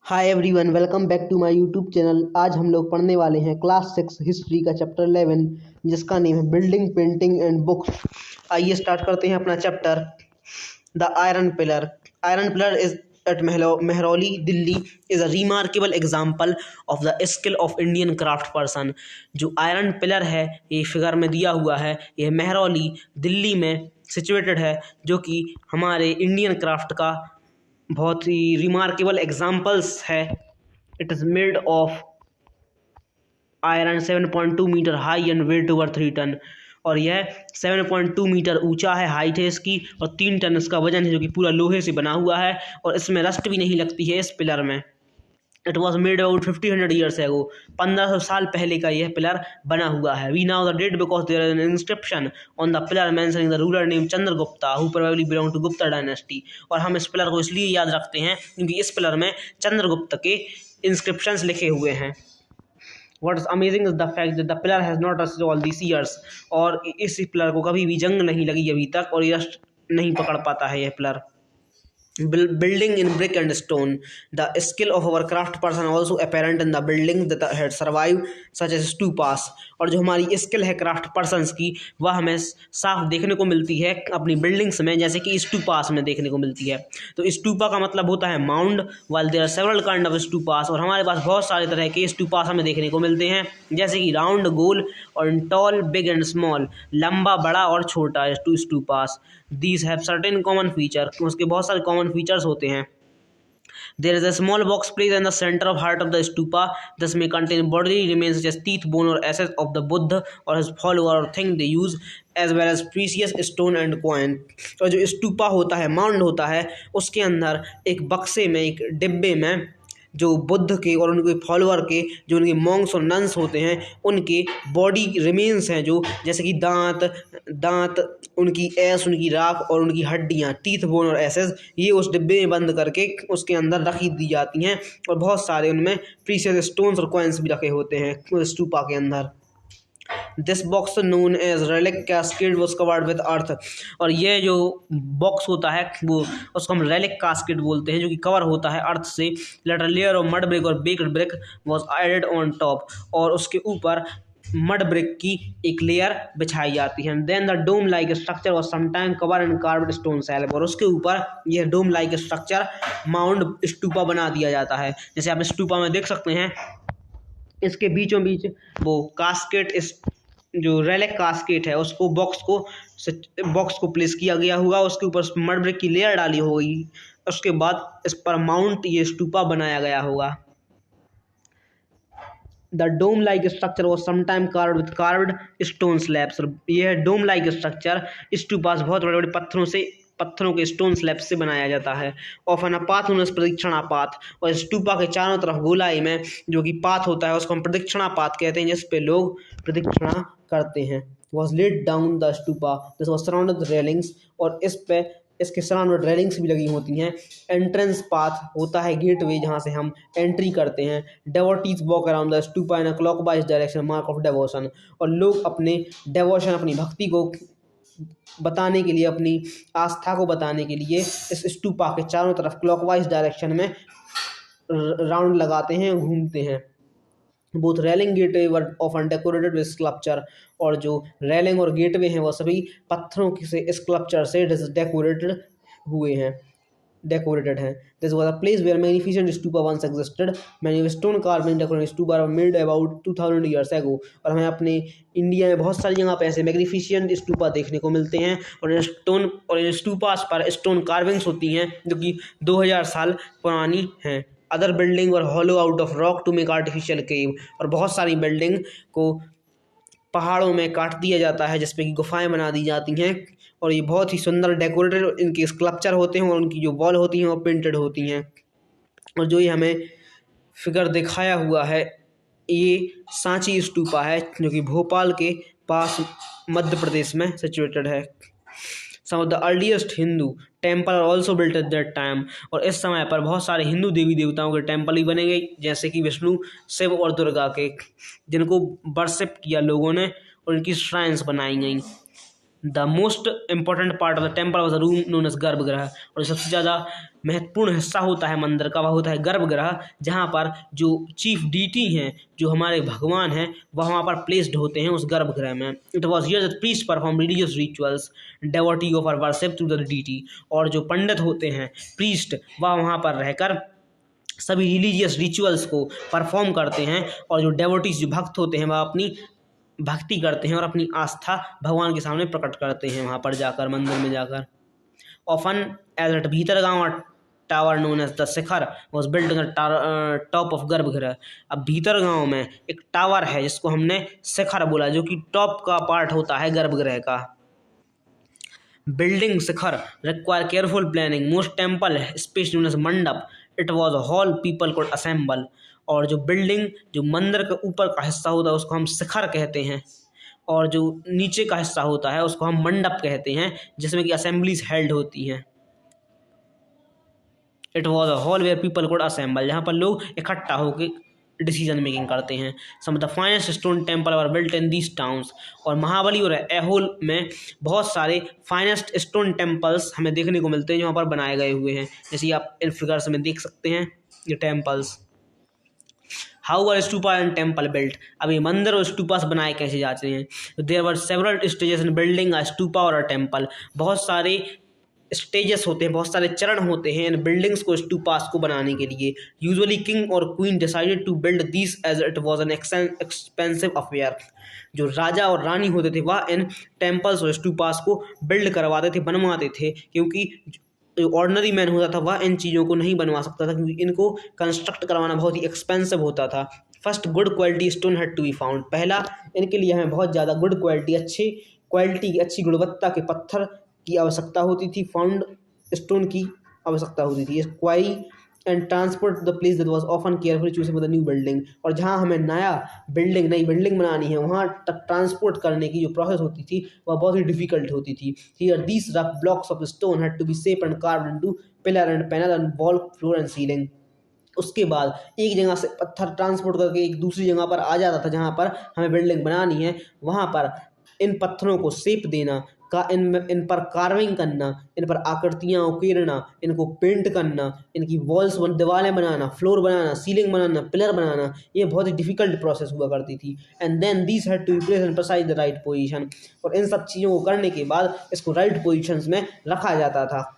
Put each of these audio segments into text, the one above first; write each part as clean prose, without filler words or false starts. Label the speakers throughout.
Speaker 1: Hi everyone, welcome back to my YouTube channel. आज हम लोग पढ़ने वाले हैं क्लास 6 हिस्ट्री का चैप्टर 11 जिसका नेम है बिल्डिंग, पेंटिंग एंड बुक्स। आइए स्टार्ट करते हैं अपना chapter. The iron pillar. Iron pillar is at Mehrauli Delhi is a remarkable example of the skill of Indian craft person. जो आयरन पिलर है ये फिगर में दिया हुआ है, यह मेहरौली दिल्ली में सिचुएटेड है, जो कि हमारे इंडियन क्राफ्ट का बहुत ही रिमार्केबल एग्जाम्पल्स है। It is made of iron 7.2 metre high and weight over 3 ton. और यह 7.2 मीटर ऊंचा है, हाइट है इसकी, और 3 टन इसका वजन है, जो कि पूरा लोहे से बना हुआ है और इसमें रस्ट भी नहीं लगती है इस पिलर में। It was made about 1500 years ago. 1500 साल पहले का यह पिलर बना हुआ है। We now the date because there is an inscription on the pillar mentioning the ruler name Chandragupta who probably belong to Gupta dynasty. और हम इस पिलर को इसलिए याद रखते हैं क्योंकि इस पिलर में चंद्रगुप्त के इंस्क्रिप्शंस लिखे हुए हैं। What is amazing is the fact that the pillar has not rusted all these years। और इस पिलर को कभी भी जंग नहीं लगी अभी तक, और ये रस्ट नहीं पकड़ पाता है यह pillar. Building in brick and stone। The skill of our craft person also apparent in the buildings that had survived such as stupas। और जो हमारी स्किल है क्राफ्ट पर्सनस की, वह हमें साफ देखने को मिलती है अपनी बिल्डिंग्स में, जैसे कि स्टूपास में देखने को मिलती है। तो स्टूपा का मतलब होता है mound, while there are several kind of stupas. और हमारे पास बहुत सारे तरह के स्टूपास हमें देखने को मिलते हैं, जैसे कि राउंड, गोल, और टॉल, बिग एंड स्मॉल, लंबा, बड़ा और छोटा two stupas. These have certain common feature. उसके बहुत सारे कॉमन फीचर्स होते हैं। There is a small box placed in the center of heart of the stupa. This may contain bodily remains such as teeth, bone, or assets of the Buddha or his follower or thing they use, as well as precious stone and coin। और जो स्तूपा होता है, mound होता है, उसके अंदर एक बक्से में, एक डिब्बे में, जो बुद्ध के और उनके फॉलोअर के, जो उनके मॉन्क्स और नन्स होते हैं, उनके बॉडी रिमेन्स हैं, जो जैसे कि दांत, उनकी ऐस, उनकी राख और उनकी हड्डियाँ, टीथ, बोन और एसेस, ये उस डिब्बे में बंद करके उसके अंदर रखी दी जाती हैं। और बहुत सारे उनमें प्रीशियस स्टोन्स और कॉइन्स भी रखे होते हैं उस स्तूपा के अंदर। This box known as relic casket was covered with earth. और ये जो बॉक्स होता है वो उसको हम रेलिक कास्केड बोलते हैं, जो कि कवर होता है अर्थ से। Later layer of mud brick और baked brick was added on top. और उसके ऊपर मड ब्रिक की एक लेयर बिछाई जाती है। Then the dome like structure was sometime cover and carved stone slab. और उसके ऊपर यह dome like structure, mound, stupa बना दिया जाता है। जैसे आप स्टूपा में देख सकते हैं, इसके बीचों बीच वो कास्केट, इस जो रेलिक कास्केट है उसको बॉक्स को प्लेस किया गया होगा, उसके ऊपर मड ब्रिक की लेयर डाली होगी, उसके बाद इस पर माउंट, ये स्टूपा बनाया गया होगा। The dome like structure was sometime carved with carved stone slabs. यह डोम लाइक स्ट्रक्चर स्टूपास बहुत बड़े बड़े पत्थरों के स्टोन स्लैब से बनाया जाता है। ऑफन अ पाथ उन प्रदक्षिणा पाथ। और स्तूपा के चारों तरफ गोलाई में जो कि पाथ होता है उसको हम प्रदक्षिणा पाथ कहते हैं, जिस पे लोग प्रदक्षिणा करते हैं। Was let down the stupa this was surrounded with railings. और इसके सराउंडेड रेलिंग्स भी लगी होती हैं। एंट्रेंस पाथ होता है गेटवे, जहाँ से हम एंट्री करते हैं। Devotees walk around the stupa in a clockwise direction, mark of devotion. और लोग अपने डेवोशन, अपनी भक्ति को बताने के लिए, अपनी आस्था को बताने के लिए इस स्तूपा के चारों तरफ क्लॉकवाइज डायरेक्शन में राउंड लगाते हैं, घूमते हैं। Both railing gateway were often decorated with sculpture. और जो रेलिंग और गेटवे हैं वो सभी पत्थरों से, स्कल्पचर से डेकोरेटेड हैं। This was a place where magnificent stupa once existed. Many stone carving decorated stupa were made about 2000 years ago. और हमें अपने इंडिया में बहुत सारी जगह पे ऐसे मैग्निफिसेंट स्तूपा देखने को मिलते हैं। और इन स्टूपास पर स्टोन कार्विंग्स होती हैं, जो कि 2000 साल पुरानी हैं। अदर बिल्डिंग और hollow out of rock to make artificial cave. और बहुत सारी बिल्डिंग को पहाड़ों में काट दिया जाता है, जिसपे कि गुफाएं बना दी जाती हैं। और ये बहुत ही सुंदर डेकोरेटेड इनके स्कल्पचर होते हैं, और उनकी जो वॉल होती हैं वो पेंटेड होती हैं। और जो ये हमें फिगर दिखाया हुआ है, ये सांची स्तूपा है, जो कि भोपाल के पास मध्य प्रदेश में सिचुएटेड है। Some of the earliest Hindu temple are also built at that time। और इस समय पर बहुत सारे हिंदू देवी देवताओं के टेम्पल भी बने गए, जैसे कि विष्णु, शिव और दुर्गा के, जिनको वर्शिप किया लोगों ने और इनकी श्राइन्स बनाई गई। The most important part of the temple was the room known as garbhagriha. और सबसे ज़्यादा महत्वपूर्ण हिस्सा होता है मंदिर का, वह होता है गर्भगृह, जहाँ पर जो चीफ डीटी हैं, जो हमारे भगवान हैं, वह वहाँ पर प्लेस्ड होते हैं उस गर्भगृह में। It was here that priest perform religious rituals devotee of our worship to the deity. और जो पंडित होते हैं, प्रीस्ट, वह वहाँ पर रहकर सभी रिलीजियस रिचुअल्स को परफॉर्म करते हैं, और जो डेवोटीज, जो भक्त होते हैं, वह अपनी भक्ति करते हैं और अपनी आस्था भगवान के सामने प्रकट करते हैं वहाँ पर जाकर, मंदिर में जाकर। Often as at Bhitargaon tower known as the shikhara was build on the top of garbhagriha. अब भीतरगांव में एक टावर है जिसको हमने शिखर बोला, जो कि टॉप का पार्ट होता है गर्भगृह का। Building shikhar require careful planning. Most temple space known as mandap, it was a hall people could assemble. और जो बिल्डिंग, जो मंदिर के ऊपर का हिस्सा होता है उसको हम शिखर कहते हैं, और जो नीचे का हिस्सा होता है उसको हम मंडप कहते हैं, जिसमें कि असेंबलीज हेल्ड होती हैं। It was a hall where people could assemble, जहाँ पर लोग इकट्ठा होकर डिसीजन मेकिंग करते हैं। Some of the finest stone temple were built in these towns. और महाबली और ऐहोल में बहुत सारे फाइनेस्ट स्टोन टेम्पल्स हमें देखने को मिलते हैं, जहाँ पर बनाए गए हुए हैं, जैसे आप इन फिगर्स में देख सकते हैं ये temples. How were stupa and temple built. अब ये मंदिर और स्टूपास बनाए कैसे जाते हैं। There were several stages in building a stupa और अ टेम्पल। बहुत सारे स्टेजेस होते हैं, बहुत सारे चरण होते हैं इन बिल्डिंग्स को, स्टूपास को बनाने के लिए। यूजुअली किंग और queen decided to build this as it was an expensive affair. जो राजा और रानी होते थे वह इन टेम्पल्स और स्टूपास को बिल्ड करवाते थे, बनवाते थे, क्योंकि जो ऑर्डिनरी मैन होता था वह इन चीज़ों को नहीं बनवा सकता था, क्योंकि इनको कंस्ट्रक्ट करवाना बहुत ही एक्सपेंसिव होता था। First good quality stone had to be found. पहला, इनके लिए हमें बहुत ज़्यादा गुड क्वालिटी, अच्छी क्वालिटी, अच्छी गुणवत्ता के पत्थर की आवश्यकता होती थी, फाउंड स्टोन की आवश्यकता होती थी। Quarry and transport the place that was often carefully choosing for the new building. और जहाँ हमें नई बिल्डिंग बनानी है, वहाँ ट्रांसपोर्ट करने की जो प्रोसेस होती थी वह बहुत ही डिफिकल्ट होती थी। Here these rough blocks of stone had to be shaped and carved into pillar and panel and wall, floor and ceiling. उसके बाद एक जगह से पत्थर ट्रांसपोर्ट करके एक दूसरी जगह पर आ जाता था, जहाँ पर हमें बिल्डिंग बनानी है, वहाँ पर इन पत्थरों को शेप देना, का इन पर कार्विंग करना, इन पर आकृतियाँ उकेरना, इनको पेंट करना, इनकी वॉल्स दीवारें बनाना, फ्लोर बनाना, सीलिंग बनाना, पिलर बनाना, ये बहुत ही डिफिकल्ट प्रोसेस हुआ करती थी। And then these had to be placed in precise the right position. और इन सब चीज़ों को करने के बाद इसको राइट पोजीशंस में रखा जाता था।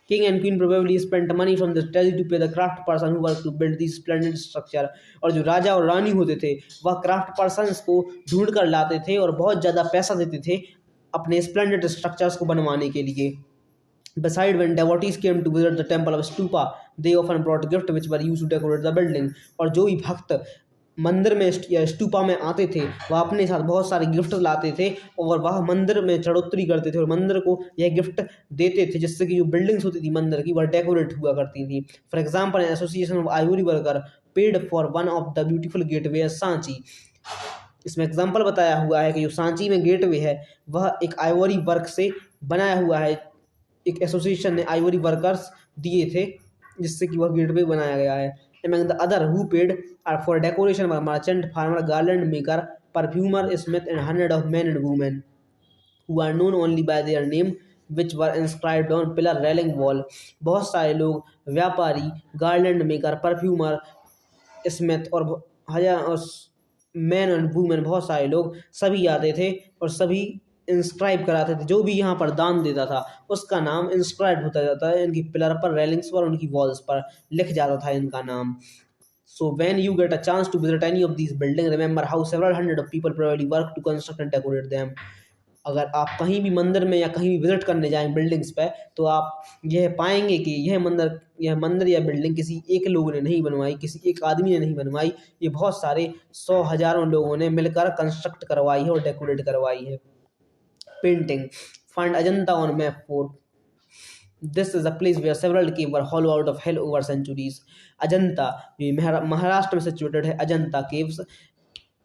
Speaker 1: King and queen probably spent money from this treasury to pay the craft person who worked to build these splendid structure। और जो राजा और रानी होते थे वह क्राफ्ट पर्सन्स को ढूंढ कर लाते थे और बहुत ज़्यादा पैसा देते थे अपने स्प्लेंडेड स्ट्रक्चर्स को बनवाने के लिए। Beside, when devotees came to visit the temple of Stupa, they often brought gifts which were used to decorate the building। और जो भी भक्त मंदिर में या स्टूपा में आते थे वह अपने साथ बहुत सारे गिफ्ट लाते थे, और वह मंदिर में चढ़ोतरी करते थे और मंदिर को यह गिफ्ट देते थे, जिससे कि जो बिल्डिंग्स होती थी मंदिर की वह डेकोरेट हुआ करती थी। For example, association of Ivory worker paid for one of the beautiful gateway Sanchi. इसमें एग्जाम्पल बताया हुआ है कि जो सांची में गेटवे है वह एक आइवरी वर्क से बनाया हुआ है। एक एसोसिएशन ने आइवरी वर्कर्स दिए थे जिससे कि वह गेटवे बनाया गया है। Among the other who paid are for decoration were merchant, farmer, garland maker, perfumer, smith, and hundred of men and women who are known only by their name which were inscribed on pillar, railing, wall। बहुत सारे लोग व्यापारी, garland maker, perfumer, Smith और man and women, बहुत सारे लोग सभी आते थे और सभी इंस्क्राइब कराते थे। जो भी यहाँ पर दान देता था उसका नाम इंस्क्राइब होता जाता है, इनकी पिलर पर, रेलिंग्स पर, उनकी वॉल्स पर लिख जाता था इनका नाम। So when you get a chance to visit any of these buildings, remember how several hundred of people probably work to construct and decorate them। अगर आप कहीं भी मंदिर में या कहीं भी विजिट करने जाएं बिल्डिंग्स पे, तो आप यह पाएंगे कि यह मंदिर या बिल्डिंग किसी एक लोगों ने नहीं बनवाई, किसी एक आदमी ने नहीं बनवाई, ये बहुत सारे 100 हजारों लोगों ने मिलकर कंस्ट्रक्ट करवाई है और डेकोरेट करवाई है। Painting, find Ajanta on map 4। This is a place where several caves were hollowed out of hell over centuries। Ajanta, ये महाराष्ट्र में सिचुएटेड है। अजंता केव्स,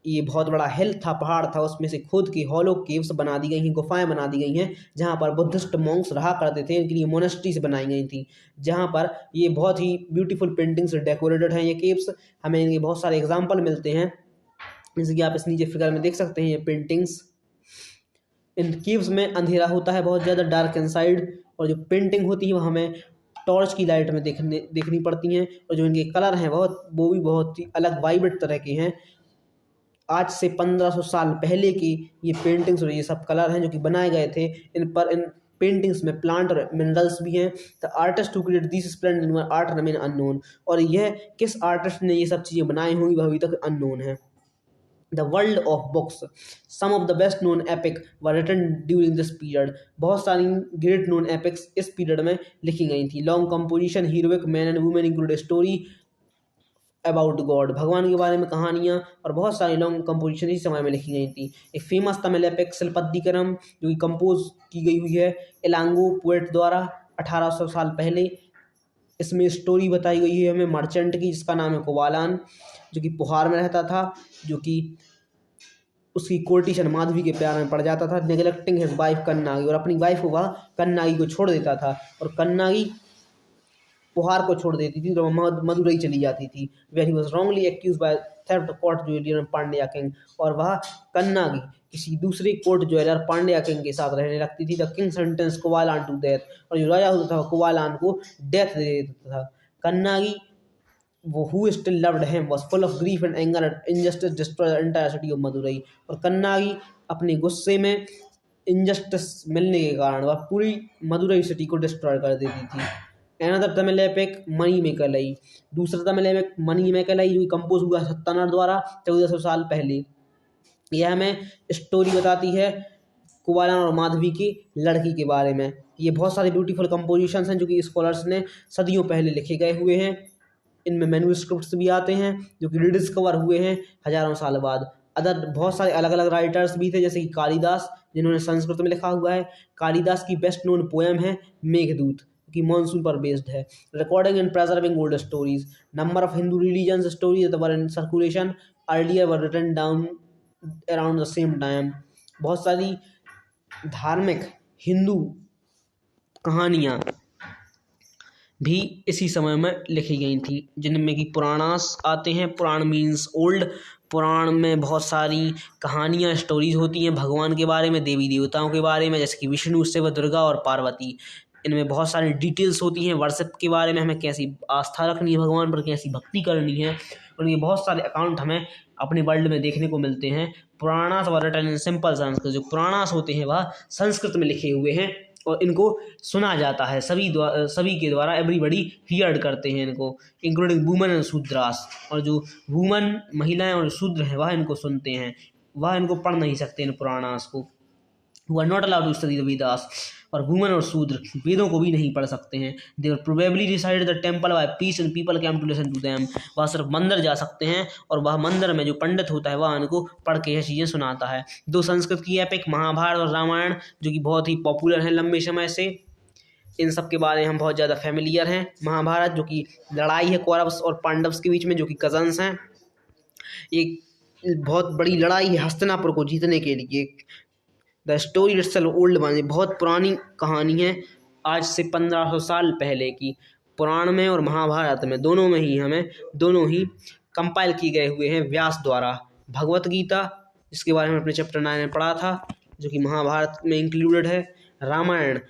Speaker 1: ये बहुत बड़ा हिल था, पहाड़ था, उसमें से खुद की हॉलो केव्स बना दी गई हैं, गुफाएं बना दी गई हैं, जहाँ पर बुद्धिस्ट मॉन्क्स रहा करते थे। इनके लिए मोनेस्ट्रीज बनाई गई थी, जहाँ पर ये बहुत ही ब्यूटीफुल पेंटिंग से डेकोरेटेड हैं ये केव्स। हमें इनके बहुत सारे एग्जाम्पल मिलते हैं, जैसे कि आप इस नीचे फिगर में देख सकते हैं ये पेंटिंग्स। इन केव्स में अंधेरा होता है बहुत ज़्यादा, डार्क इनसाइड, और जो पेंटिंग होती है वो हमें टॉर्च की लाइट में देखनी पड़ती हैं। और जो इनके कलर हैं वो भी बहुत ही अलग वाइब्रेंट तरह के हैं। आज से 1500 साल पहले की ये पेंटिंग्स और ये सब कलर हैं जो कि बनाए गए थे। इन पेंटिंग्स में प्लांट और मिनरल्स भी हैं। The artist who create this splendid art remain unknown. और यह किस आर्टिस्ट ने ये सब चीज़ें बनाई होंगी वह अभी तक अननोन है। The world of books, some of the best known epic were written during this period. बहुत सारी ग्रेट नोन एपिक्स इस पीरियड में लिखी गई थी। Long composition, heroic man and women include story about god, भगवान के बारे में कहानियाँ और बहुत सारी लॉन्ग कंपोजिशन इसी समय में लिखी गई थी। एक फेमस तमिल एपिक शिल्पद्दिकरम जो कि कंपोज की गई हुई है इलांगो पोएट द्वारा 1800 साल पहले। इसमें स्टोरी बताई गई है हमें मर्चेंट की, जिसका नाम है कुवालान, जो कि पुहार में रहता था, जो कि उसकी कोर्टिशन माधवी के प्यार में पड़ जाता था, नेग्लेक्टिंग हिज वाइफ कन्नागी, और अपनी वाइफ को वह कन्नागी को छोड़ देता था, और कन्नागी पुहार को छोड़ देती थी तो मदुरई चली जाती थी। Where he was wrongly accuse by theft court jeweller Pandya king, और वह कन्नागी किसी दूसरे कोर्ट ज्वेलर पांड्या किंग के साथ रहने लगती थी। The king sentence Kovalan to death, और जो राजा होता था कुवालान को डेथ दे देता था। कन्नागी वो who still loved him was full of grief and anger at injustice destroy the entire city of Madurai, और कन्नागी अपने गुस्से में इनजस्टिस मिलने के कारण वह पूरी मदुरई सिटी को डिस्ट्रॉय कर देती थी। अनदर तमिल एपिक मणिमेकलाई, दूसरा तमिल एपिक मणिमेकलाई जो कंपोज हुआ सत्तानर द्वारा 1400 साल पहले। यह हमें स्टोरी बताती है कुवालान और माधवी की लड़की के बारे में। ये बहुत सारे ब्यूटीफुल कंपोजिशंस हैं जो कि स्कॉलर्स ने सदियों पहले लिखे गए हुए हैं। इनमें मैन्युस्क्रिप्ट्स भी आते हैं जो कि रिडिस्कवर हुए हैं हजारों साल बाद। अदर बहुत सारे अलग अलग राइटर्स भी थे जैसे कि कालिदास, जिन्होंने संस्कृत में लिखा हुआ है। कालिदास की बेस्ट नोन पोएम है मेघदूत, कि मानसून पर बेस्ड है। Recording and preserving old stories, number of Hindu religions stories that were in circulation earlier were written down around the same time. बहुत सारी धार्मिक हिंदू कहानियाँ भी इसी समय में लिखी गई थी, जिनमें कि पुराणास आते हैं। पुराण मीन्स ओल्ड। पुराण में बहुत सारी कहानियाँ स्टोरीज होती हैं भगवान के बारे में, देवी देवताओं के बारे में, जैसे कि विष्णु, शिव, दुर्गा और पार्वती। इनमें बहुत सारी डिटेल्स होती हैं वर्शिप के बारे में, हमें कैसी आस्था रखनी है भगवान पर, कैसी भक्ति करनी है, और ये बहुत सारे अकाउंट हमें अपने वर्ल्ड में देखने को मिलते हैं। Puranas were written in simple Sanskrit, जो पुराणास होते हैं वह संस्कृत में लिखे हुए हैं और इनको सुना जाता है सभी के द्वारा। एवरीबडी हियर्ड करते हैं इनको, इंक्लूडिंग वुमेन एंड शूद्रास, और जो वुमेन महिलाएं और शूद्र हैं वह इनको सुनते हैं, वह इनको पढ़ नहीं सकते इन पुराणास को। who are not allowed to study the Vedas, और वुमेन और शूद्र वेदों को भी नहीं पढ़ सकते हैं। They were probably recite the temple by peace and people came to listen to them, वह सिर्फ मंदिर जा सकते हैं और वह मंदिर में जो पंडित होता है वह उनको पढ़ के यह चीज़ें सुनाता है। दो संस्कृत की एपिक महाभारत और रामायण जो कि बहुत ही पॉपुलर है लंबे समय से, इन सब के बारे में हम बहुत ज़्यादा फेमिलियर हैं। महाभारत जो कि लड़ाई है कौरव्स और पांडव्स के बीच में, जो कि कजन्स हैं। एक बहुत बड़ी लड़ाई है हस्तिनापुर को जीतने के लिए। The story itself old one, बहुत पुरानी कहानी है, आज से 1500 साल पहले की। पुराण में और महाभारत में दोनों में ही हमें दोनों ही कंपाइल किए गए हुए हैं व्यास द्वारा। भगवत गीता, जिसके बारे में अपने चैप्टर 9 में पढ़ा था, जो कि महाभारत में इंक्लूडेड है। रामायण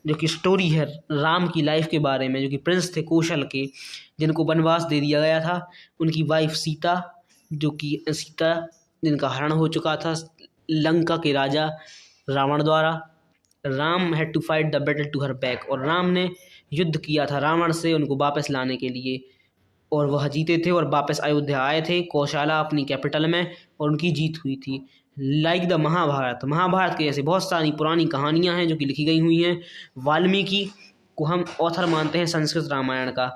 Speaker 1: जो कि स्टोरी है राम की लाइफ के बारे में, जो कि प्रिंस थे कौशल के, जिनको वनवास दे दिया गया था। उनकी वाइफ सीता, जो कि सीता जिनका हरण हो चुका था लंका के राजा रावण द्वारा। Ram had to fight the battle to her back, और राम ने युद्ध किया था रावण से उनको वापस लाने के लिए, और वह जीते थे और वापस अयोध्या आए थे कौशाला अपनी कैपिटल में, और उनकी जीत हुई थी। लाइक द महाभारत के जैसे बहुत सारी पुरानी कहानियाँ हैं जो कि लिखी गई हुई हैं। वाल्मीकि को हम ऑथर मानते हैं संस्कृत रामायण का।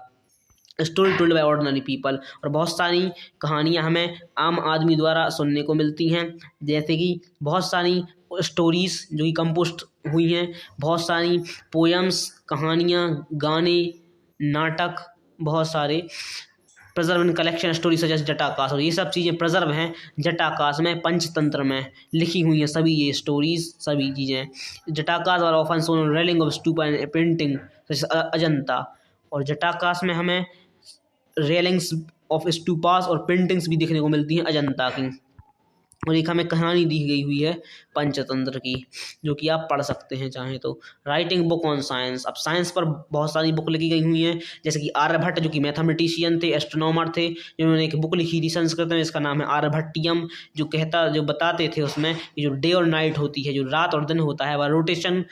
Speaker 1: Story told by ordinary people, और बहुत सारी कहानियाँ हमें आम आदमी द्वारा सुनने को मिलती हैं, जैसे कि बहुत सारी स्टोरीज जो कि कंपोस्ट हुई हैं, बहुत सारी पोएम्स, कहानियाँ, गाने, नाटक, बहुत सारे preserve in collection story such as Jatakas, और ये सब चीज़ें प्रेजर्व हैं जटाकाश में, पंचतंत्र में लिखी हुई हैं सभी ये स्टोरीज, सभी चीज़ें। जटाकाश और often shown railing of stupa and painting Ajanta, और जटाकाश में हमें रेलिंग्स ऑफ स्टूपास और पेंटिंग्स भी देखने को मिलती हैं अजंता की। और एक हमें कहानी दी गई हुई है पंचतंत्र की, जो कि आप पढ़ सकते हैं चाहें तो। राइटिंग बुक ऑन साइंस, अब साइंस पर बहुत सारी बुक लिखी गई हुई हैं, जैसे कि आर्यभट्ट जो कि मैथमेटिशियन थे, एस्ट्रोनॉमर थे, जिन्होंने एक बुक लिखी थी संस्कृत में, इसका नाम है आर्यभट्टियम, जो बताते थे उसमें कि जो डे और नाइट होती है, जो रात और दिन होता है, वह रोटेशन,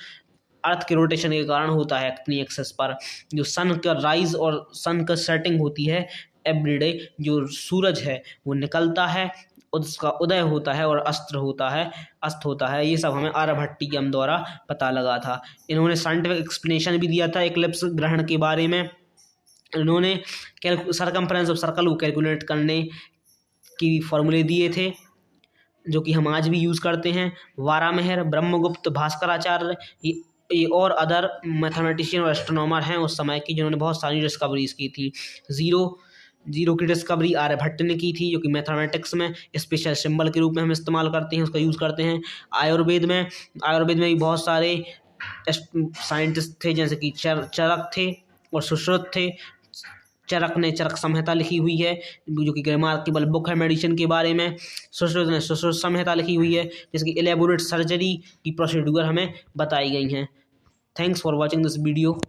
Speaker 1: अर्थ के रोटेशन के कारण होता है अपनी एक्सेस पर। जो सन का राइज और सन का सेटिंग होती है एवरीडे, जो सूरज है वो निकलता है, उसका उदय होता है और अस्त होता है, ये सब हमें आर्यभट्टियम द्वारा पता लगा था। इन्होंने साइंटिफिक एक्सप्लेनेशन भी दिया था एक्लिप्स ग्रहण के बारे में। इन्होंने सरकमफ्रेंस ऑफ सर्कल को कैलकुलेट करने की फॉर्मूले दिए थे, जो कि हम आज भी यूज़ करते हैं। वारामेहर, ब्रह्मगुप्त, भास्कराचार्य, ये और अदर मैथमेटिशियन और एस्ट्रोनॉमर हैं उस समय की, जिन्होंने बहुत सारी डिस्कवरीज की थी। जीरो की डिस्कवरी आर्यभट्ट ने की थी, जो कि मैथमेटिक्स में स्पेशल सिंबल के रूप में हम इस्तेमाल करते हैं, उसका यूज़ करते हैं। आयुर्वेद में भी बहुत सारे साइंटिस्ट थे, जैसे कि चरक थे और सुश्रुत थे। चरक ने चरक संहिता लिखी हुई है, जो कि रिमार्केबल बुक है मेडिसिन के बारे में। सुश्रुत ने सुश्रुत संहिता लिखी हुई है, जिसकी इलेबोरेट सर्जरी की प्रोसीड्यूर हमें बताई गई हैं। Thanks for watching this video.